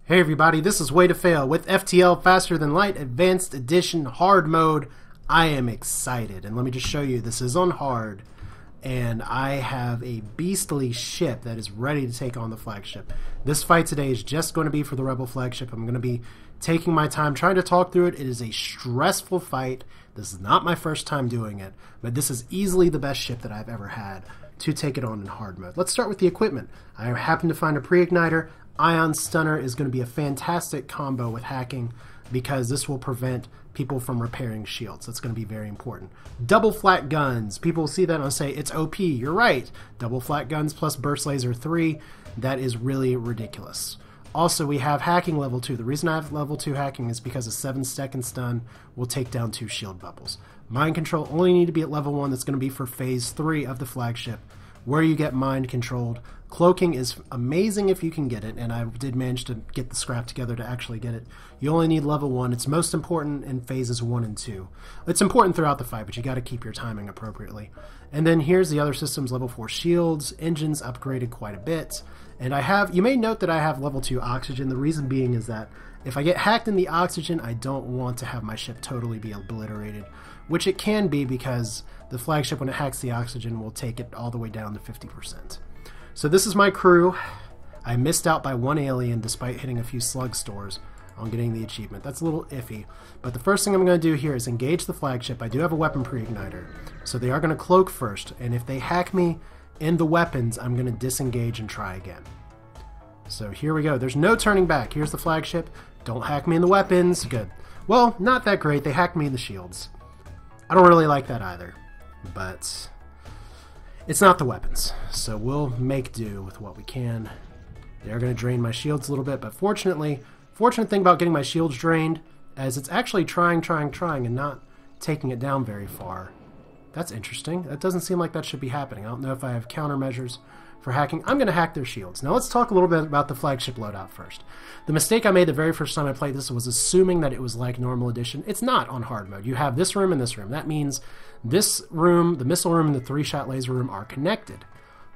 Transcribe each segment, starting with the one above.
Hey everybody, this is Way to Fail with FTL Faster Than Light Advanced Edition Hard Mode. I am excited, and let me just show you, this is on hard, and I have a beastly ship that is ready to take on the flagship. This fight today is just going to be for the Rebel flagship. I'm going to be taking my time trying to talk through it. It is a stressful fight. This is not my first time doing it, but this is easily the best ship that I've ever had to take it on in hard mode. Let's start with the equipment. I happen to find a pre-igniter. Ion Stunner is going to be a fantastic combo with hacking because this will prevent people from repairing shields. That's going to be very important. Double flat guns. People see that and say, it's OP. You're right. Double flat guns plus burst laser 3. That is really ridiculous. Also, we have hacking level 2. The reason I have level 2 hacking is because a 7-second stun will take down 2 shield bubbles. Mind control only need to be at level 1. That's going to be for phase 3 of the flagship, where you get mind controlled. Cloaking is amazing if you can get it, and I did manage to get the scrap together to actually get it. You only need level 1. It's most important in phases 1 and 2. It's important throughout the fight, but you got to keep your timing appropriately. And then here's the other systems: level 4 shields, engines upgraded quite a bit. And I have, you may note that I have level 2 oxygen. The reason being is that if I get hacked in the oxygen, I don't want to have my ship totally be obliterated, which it can be because the flagship, when it hacks the oxygen, will take it all the way down to 50%. So this is my crew. I missed out by 1 alien despite hitting a few slug stores on getting the achievement. That's a little iffy. But the first thing I'm going to do here is engage the flagship. I do have a weapon pre-igniter, so they are going to cloak first. And if they hack me in the weapons, I'm going to disengage and try again. So here we go. There's no turning back. Here's the flagship. Don't hack me in the weapons. Good. Well, not that great. They hacked me in the shields. I don't really like that either, but it's not the weapons, so we'll make do with what we can. They're going to drain my shields a little bit, but fortunate thing about getting my shields drained is it's actually trying and not taking it down very far. That's interesting. That doesn't seem like that should be happening. I don't know if I have countermeasures for hacking. I'm going to hack their shields. Now let's talk a little bit about the flagship loadout first. The mistake I made the very first time I played this was assuming that it was like normal edition. It's not on hard mode. You have this room and this room. That means this room, the missile room, and the 3-shot laser room are connected.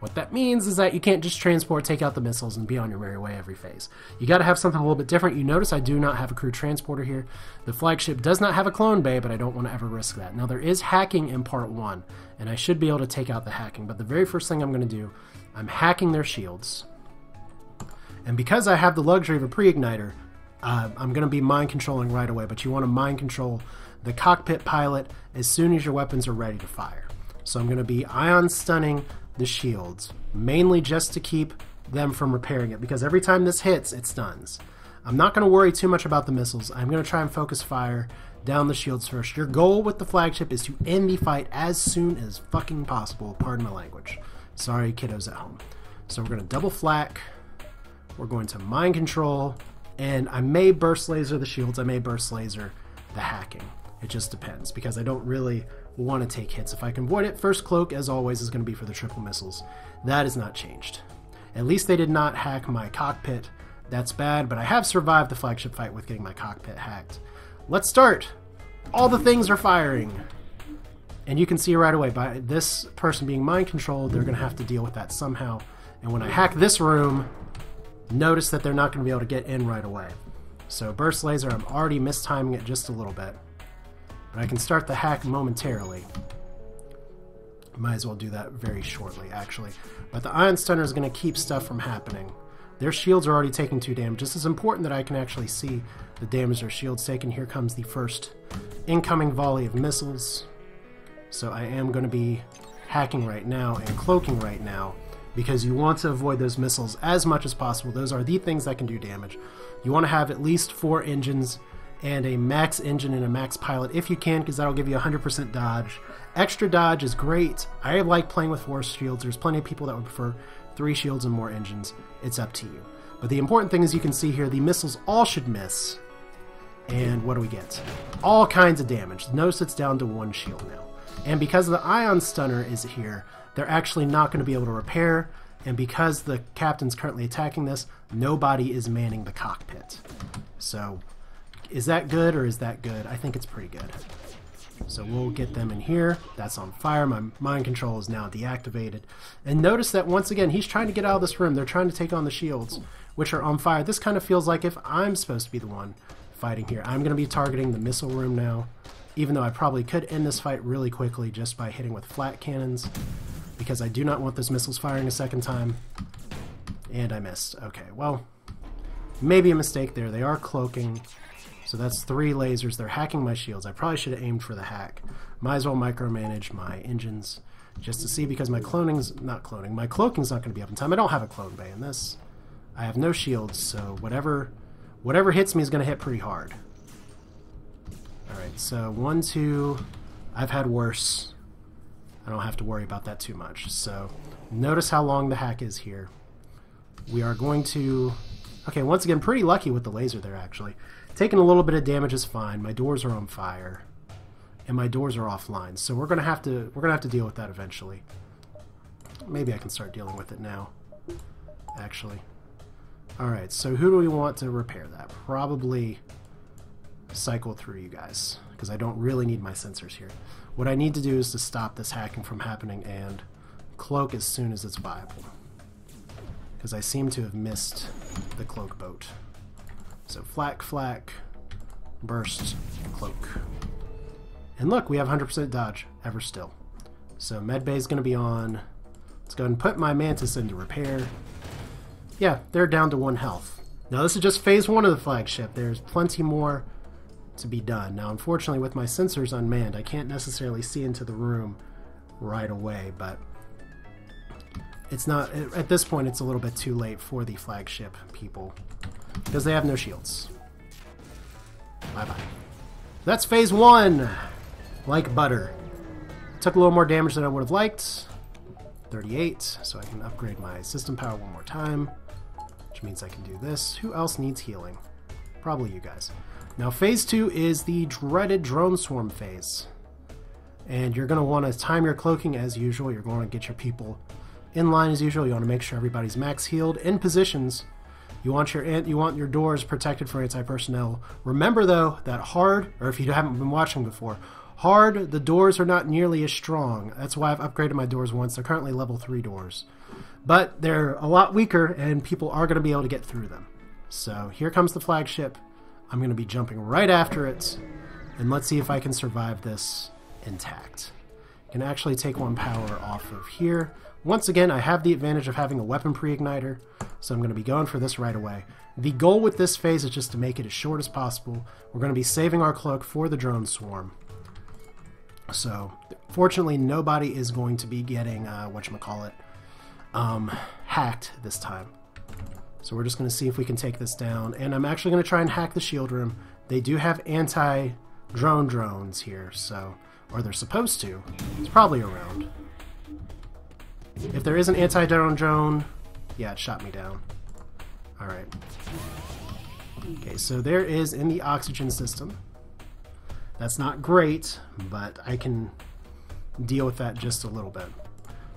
What that means is that you can't just transport, take out the missiles, and be on your merry way every phase. You got to have something a little bit different. You notice I do not have a crew transporter here. The flagship does not have a clone bay, but I don't want to ever risk that. Now there is hacking in part 1, and I should be able to take out the hacking, but the very first thing I'm going to do, I'm hacking their shields. And because I have the luxury of a pre-igniter, I'm going to be mind controlling right away, but you want to mind control the cockpit pilot as soon as your weapons are ready to fire. So I'm going to be ion stunning the shields, mainly just to keep them from repairing it, because every time this hits, it stuns. I'm not going to worry too much about the missiles. I'm going to try and focus fire down the shields first. Your goal with the flagship is to end the fight as soon as fucking possible. Pardon my language. Sorry, kiddos at home. So we're going to double flak. We're going to mind control, and I may burst laser the shields. I may burst laser the hacking. It just depends, because I don't really want to take hits. If I can avoid it, first cloak, as always, is going to be for the triple missiles. That has not changed. At least they did not hack my cockpit. That's bad, but I have survived the flagship fight with getting my cockpit hacked. Let's start! All the things are firing! And you can see right away, by this person being mind controlled, they're going to have to deal with that somehow. And when I hack this room, notice that they're not going to be able to get in right away. So burst laser, I'm already mistiming it just a little bit. But I can start the hack momentarily. Might as well do that very shortly, actually. But the ion stunner is going to keep stuff from happening. Their shields are already taking 2 damage. This is important that I can actually see the damage their shields take. And here comes the first incoming volley of missiles. So I am going to be hacking right now and cloaking right now, because you want to avoid those missiles as much as possible. Those are the things that can do damage. You want to have at least 4 engines and a max engine and a max pilot if you can, because that'll give you 100% dodge. Extra dodge is great. I like playing with 4 shields. There's plenty of people that would prefer 3 shields and more engines. It's up to you. But the important thing is, you can see here, the missiles all should miss. And what do we get? All kinds of damage. Notice it's down to 1 shield now. And because the ion stunner is here, they're actually not going to be able to repair. And because the captain's currently attacking this, nobody is manning the cockpit. So is that good or is that good? I think it's pretty good. So we'll get them in here. That's on fire. My mind control is now deactivated. And notice that once again, he's trying to get out of this room. They're trying to take on the shields. which are on fire. This kind of feels like if I'm supposed to be the one fighting here. I'm going to be targeting the missile room now, even though I probably could end this fight really quickly just by hitting with flat cannons, because I do not want those missiles firing a second time. And I missed. Okay, well, maybe a mistake there. They are cloaking, so that's 3 lasers. They're hacking my shields. I probably should have aimed for the hack. Might as well micromanage my engines just to see, because my cloaking's not going to be up in time. I don't have a clone bay in this. I have no shields, so whatever hits me is going to hit pretty hard. Alright, so 1, 2, I've had worse. I don't have to worry about that too much. So notice how long the hack is here. We are going to... Okay, once again, pretty lucky with the laser there, actually. Taking a little bit of damage is fine. My doors are on fire, and my doors are offline, so we're gonna have to deal with that eventually. Maybe I can start dealing with it now, actually. Alright, so who do we want to repair that? Probably cycle through you guys, because I don't really need my sensors here. What I need to do is to stop this hacking from happening and cloak as soon as it's viable, because I seem to have missed the cloak boat. So flak, burst, cloak. And look, we have 100% dodge, ever still. So medbay is going to be on. Let's go ahead and put my mantis into repair. Yeah, they're down to 1 health. Now this is just phase 1 of the flagship. There's plenty more to be done. Now unfortunately with my sensors unmanned, I can't necessarily see into the room right away, but it's not, at this point it's a little bit too late for the flagship people, because they have no shields. Bye-bye. That's phase 1! Like butter. Took a little more damage than I would have liked. 38, so I can upgrade my system power one more time, which means I can do this. Who else needs healing? Probably you guys. Now phase 2 is the dreaded drone swarm phase. And you're going to want to time your cloaking as usual. You're going to get your people in line as usual. You want to make sure everybody's max healed in positions. You want your doors protected for anti-personnel. Remember though that hard, or if you haven't been watching before, hard, the doors are not nearly as strong. That's why I've upgraded my doors once. They're currently level 3 doors. But they're a lot weaker and people are going to be able to get through them. So here comes the flagship. I'm going to be jumping right after it. And let's see if I can survive this intact. I can actually take 1 power off of here. Once again, I have the advantage of having a weapon pre-igniter, so I'm going to be going for this right away. The goal with this phase is just to make it as short as possible. We're going to be saving our cloak for the drone swarm. So, fortunately, nobody is going to be getting, hacked this time. So we're just going to see if we can take this down. And I'm actually going to try and hack the shield room. They do have anti-drone drones here, so... Or they're supposed to. It's probably around. If there is an anti-drone drone... Yeah, it shot me down. Alright. Okay, so there is in the oxygen system. That's not great, but I can deal with that just a little bit.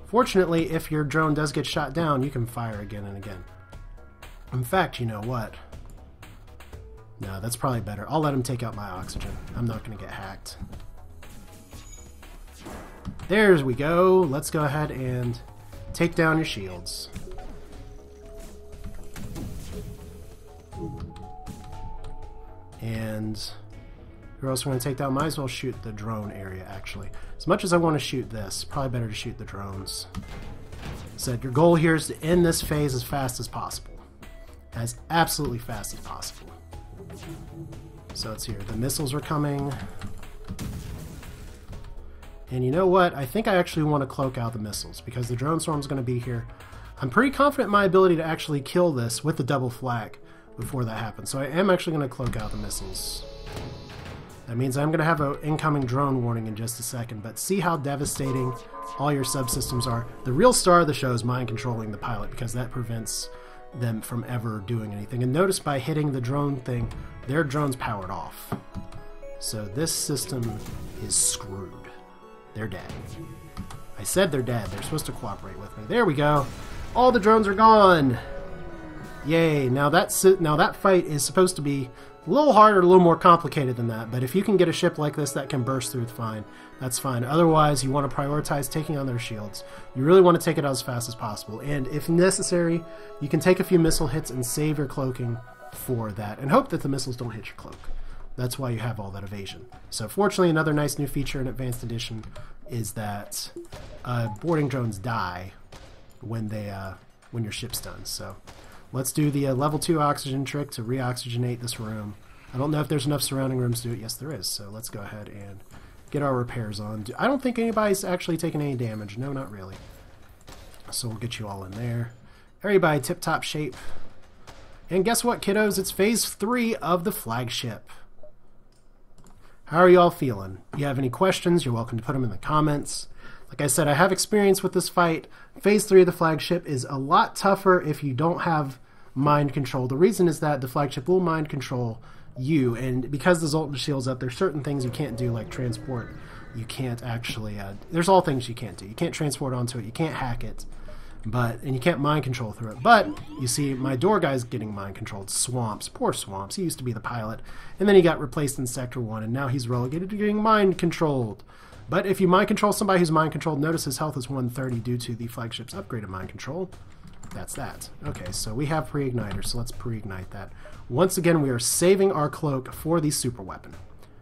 Fortunately, if your drone does get shot down, you can fire again and again. In fact, you know what? No, that's probably better. I'll let him take out my oxygen. I'm not going to get hacked. There we go. Let's go ahead and take down your shields. And who else we're going to take down? Might as well shoot the drone area, actually. As much as I want to shoot this, probably better to shoot the drones. So your goal here is to end this phase as fast as possible. As absolutely fast as possible. So it's here. The missiles are coming. And you know what? I think I actually want to cloak out the missiles, because the drone swarm's going to be here. I'm pretty confident in my ability to actually kill this with the double flak before that happens. So I am actually going to cloak out the missiles. That means I'm going to have an incoming drone warning in just a second, but see how devastating all your subsystems are. The real star of the show is mind controlling the pilot, because that prevents them from ever doing anything. And notice by hitting the drone thing, their drone's powered off. So this system is screwed. They're dead. I said they're dead. They're supposed to cooperate with me. There we go. All the drones are gone. Yay! Now that fight is supposed to be a little harder, a little more complicated than that. But if you can get a ship like this that can burst through, that's fine. Otherwise, you want to prioritize taking on their shields. You really want to take it out as fast as possible. And if necessary, you can take a few missile hits and save your cloaking for that, and hope that the missiles don't hit your cloak. That's why you have all that evasion. So fortunately, another nice new feature in Advanced Edition is that boarding drones die when your ship's done. So let's do the level 2 oxygen trick to re-oxygenate this room. I don't know if there's enough surrounding rooms to do it. Yes, there is. So let's go ahead and get our repairs on. I don't think anybody's actually taken any damage. No, not really. So we'll get you all in there. Everybody tip-top shape. And guess what, kiddos? It's phase 3 of the flagship. How are y'all feeling? If you have any questions, you're welcome to put them in the comments. Like I said, I have experience with this fight. Phase 3 of the flagship is a lot tougher if you don't have mind control. The reason is that the flagship will mind control you, and because the Zoltan shield's up, there's certain things you can't do, like transport. You can't actually... there's all things you can't do. You can't transport onto it. You can't hack it. And you can't mind control through it. But, you see, my door guy's getting mind controlled. Swamps. Poor Swamps. He used to be the pilot. And then he got replaced in Sector 1, and now he's relegated to getting mind controlled. But if you mind control somebody who's mind controlled, notice his health is 130 due to the flagship's upgraded mind control. That's that. Okay, so we have pre-igniter, so let's pre-ignite that. Once again, we are saving our cloak for the super weapon.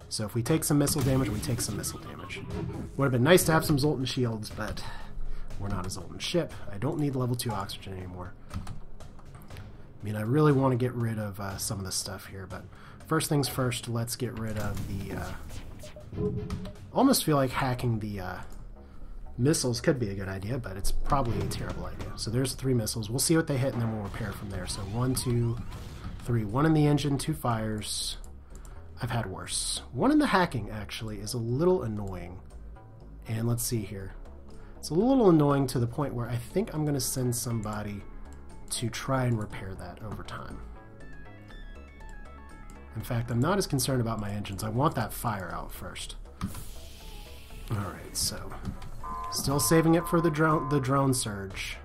So if we take some missile damage, we take some missile damage. Would have been nice to have some Zoltan shields, but... we're not a Zoltan ship. I don't need level 2 oxygen anymore. I mean, I really want to get rid of some of this stuff here, but first things first, let's get rid of the... almost feel like hacking the missiles could be a good idea, but it's probably a terrible idea. So there's 3 missiles. We'll see what they hit, and then we'll repair from there. So 1, 2, 3. 1 in the engine, 2 fires. I've had worse. 1 in the hacking, actually, is a little annoying. And let's see here. It's a little annoying to the point where I think I'm going to send somebody to try and repair that over time. In fact, I'm not as concerned about my engines. I want that fire out first. Alright, so still saving it for the drone surge.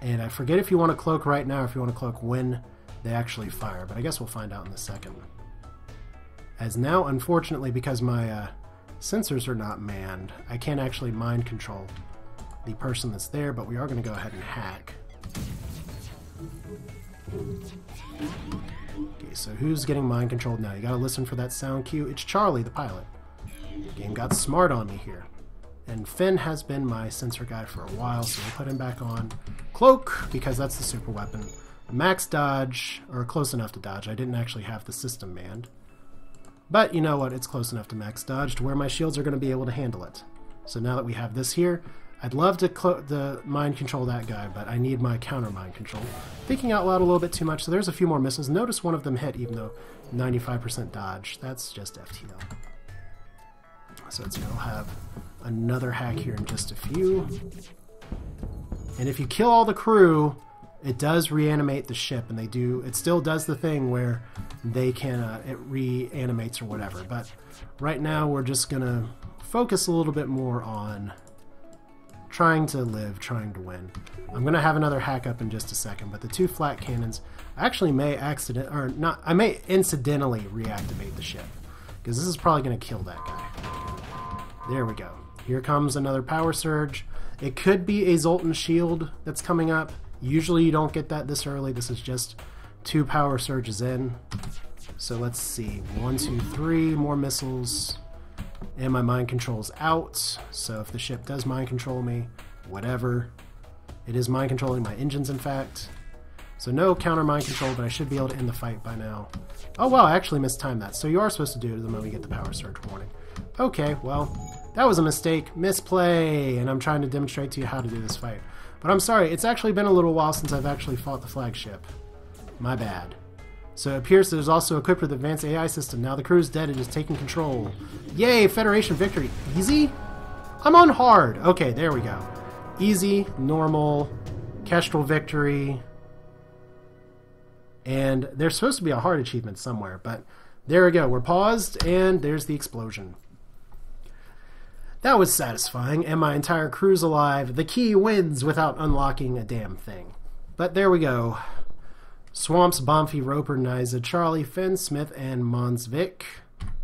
And I forget if you want to cloak right now or if you want to cloak when they actually fire, but I guess we'll find out in a second. As now, unfortunately, because my sensors are not manned, I can't actually mind control the person that's there, but we are going to go ahead and hack. Okay, so who's getting mind controlled now? You gotta listen for that sound cue. It's Charlie, the pilot. The game got smart on me here. And Finn has been my sensor guy for a while, so we'll put him back on. Cloak, because that's the super weapon. Max dodge, or close enough to dodge. I didn't actually have the system manned. But you know what? It's close enough to max dodge to where my shields are going to be able to handle it. So now that we have this here, I'd love to mind control that guy, but I need my counter mind control. Thinking out loud a little bit too much, so there's a few more missiles. Notice one of them hit, even though 95% dodge. That's just FTL. So it's going to have another hack here in just a few. And if you kill all the crew, it does reanimate the ship, and it still does the thing where they can, it reanimates or whatever. But right now we're just going to focus a little bit more on trying to live, trying to win. I'm going to have another hack up in just a second, but the 2 flat cannons actually may I may incidentally reactivate the ship, because this is probably going to kill that guy. There we go. Here comes another power surge. It could be a Zoltan shield that's coming up. Usually you don't get that this early. This is just 2 power surges in. So let's see. 1, 2, 3 more missiles. And my mind control's out, so if the ship does mind control me, whatever. It is mind controlling my engines, in fact. So no counter mind control, but I should be able to end the fight by now. Oh wow, I actually mistimed that. So you are supposed to do it the moment you get the power surge warning. Okay, well, that was a mistake. Misplay! And I'm trying to demonstrate to you how to do this fight. But I'm sorry, it's actually been a little while since I've actually fought the flagship. My bad. So it appears that it's also equipped with advanced AI system. Now the crew's dead and is taking control. Yay, Federation victory. Easy? I'm on hard. Okay, there we go. Easy, normal, Kestrel victory. And there's supposed to be a hard achievement somewhere, but there we go. We're paused, and there's the explosion. That was satisfying, and my entire crew's alive. The key wins without unlocking a damn thing. But there we go. Swamps, Bonfi, Roper, Niza, Charlie, Finn, Smith, and Monsvik.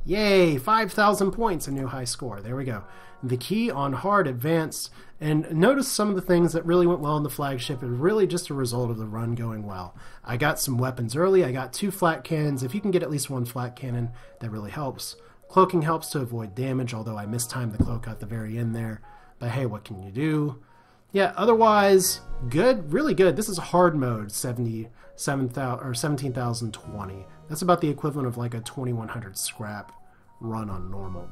Yay! 5,000 points, a new high score. There we go. The key on hard advanced. And notice some of the things that really went well in the flagship are really just a result of the run going well. I got some weapons early. I got 2 flat cannons. If you can get at least 1 flat cannon, that really helps. Cloaking helps to avoid damage, although I mistimed the cloak at the very end there. But hey, what can you do? Yeah, otherwise, good, really good. This is hard mode, 17,020. That's about the equivalent of like a 2100 scrap run on normal.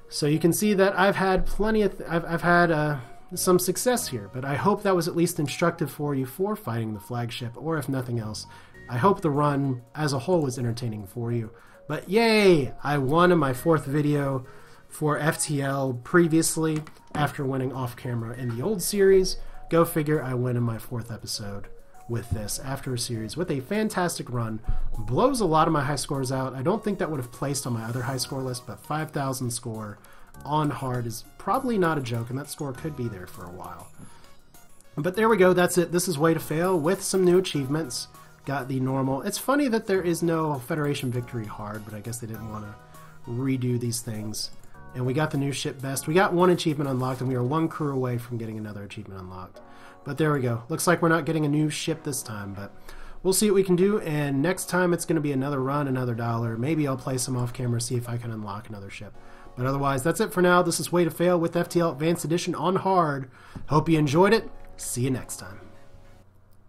So you can see that I've had plenty of, I've had some success here, but I hope that was at least instructive for you for fighting the flagship, or if nothing else, I hope the run as a whole was entertaining for you. But yay! I won in my 4th video for FTL previously, after winning off camera in the old series. Go figure, I win in my 4th episode with this after a series with a fantastic run. Blows a lot of my high scores out. I don't think that would have placed on my other high score list, but 5,000 score on hard is probably not a joke, and that score could be there for a while. But there we go, that's it. This is Way to Fail with some new achievements. Got the normal. It's funny that there is no Federation Victory hard, but I guess they didn't want to redo these things. And we got the new ship best. We got 1 achievement unlocked, and we are 1 crew away from getting another achievement unlocked. But there we go. Looks like we're not getting a new ship this time, but we'll see what we can do. And next time it's going to be another run, another dollar. Maybe I'll play some off camera, see if I can unlock another ship. But otherwise, that's it for now. This is Way to Fail with FTL Advanced Edition on hard. Hope you enjoyed it. See you next time.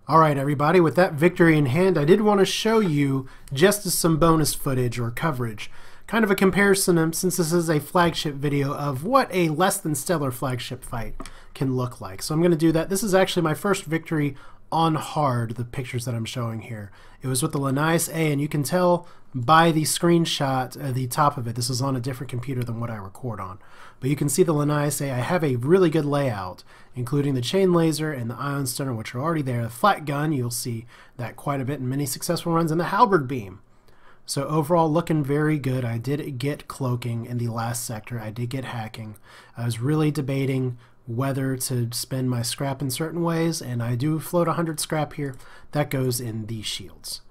Alright everybody, with that victory in hand, I did want to show you just as some bonus footage or coverage. Kind of a comparison, since this is a flagship video, of what a less than stellar flagship fight can look like. So I'm going to do that. This is actually my first victory on hard, the pictures that I'm showing here. It was with the Linnaeus A, and you can tell by the screenshot at the top of it, this is on a different computer than what I record on. But you can see the Linnaeus A, I have a really good layout, including the chain laser and the ion stunner, which are already there. The flat gun, you'll see that quite a bit in many successful runs, and the halberd beam. So overall, looking very good. I did get cloaking in the last sector. I did get hacking. I was really debating whether to spend my scrap in certain ways, and I do float 100 scrap here. That goes in the shields.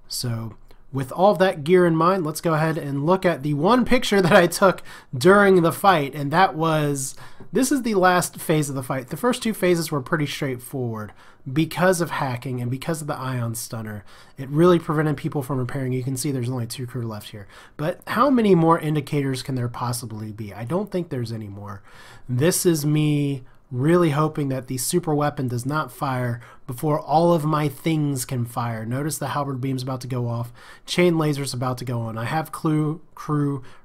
So with all of that gear in mind, let's go ahead and look at the one picture that I took during the fight, and that was, this is the last phase of the fight. The first 2 phases were pretty straightforward because of hacking and because of the ion stunner. It really prevented people from repairing. You can see there's only 2 crew left here. But how many more indicators can there possibly be? I don't think there's any more. This is me really hoping that the super weapon does not fire before all of my things can fire. Notice the halberd beam's about to go off. Chain laser's about to go on. I have crew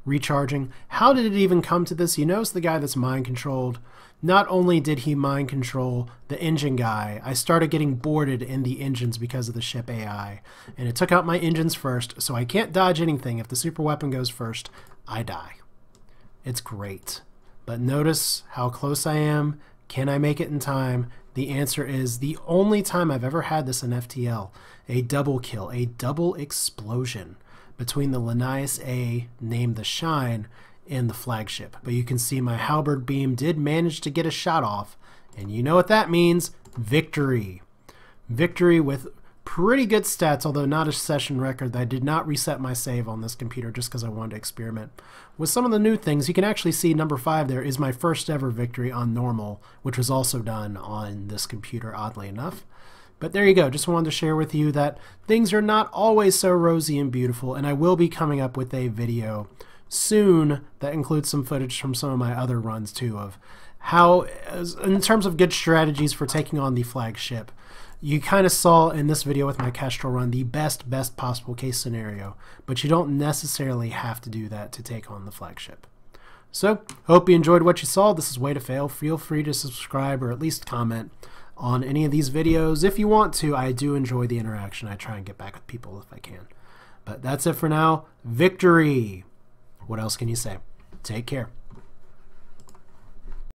recharging. How did it even come to this? You notice the guy that's mind controlled. Not only did he mind control the engine guy, I started getting boarded in the engines because of the ship AI. And it took out my engines first, so I can't dodge anything. If the super weapon goes first, I die. It's great. But notice how close I am. Can I make it in time? The answer is the only time I've ever had this in FTL. A double kill, a double explosion between the Linnaeus A, named the Shine, and the flagship. But you can see my halberd beam did manage to get a shot off, and you know what that means. Victory. Victory with pretty good stats, although not a session record. I did not reset my save on this computer just because I wanted to experiment with some of the new things. You can actually see number 5 there is my first ever victory on normal, which was also done on this computer, oddly enough. But there you go. Just wanted to share with you that things are not always so rosy and beautiful, and I will be coming up with a video soon that includes some footage from some of my other runs too, of how, in terms of good strategies for taking on the flagship. You kind of saw in this video with my Kestrel run the best possible case scenario, but you don't necessarily have to do that to take on the flagship. So, hope you enjoyed what you saw. This is Way to Fail. Feel free to subscribe or at least comment on any of these videos if you want to. I do enjoy the interaction. I try and get back with people if I can. But that's it for now. Victory! What else can you say? Take care.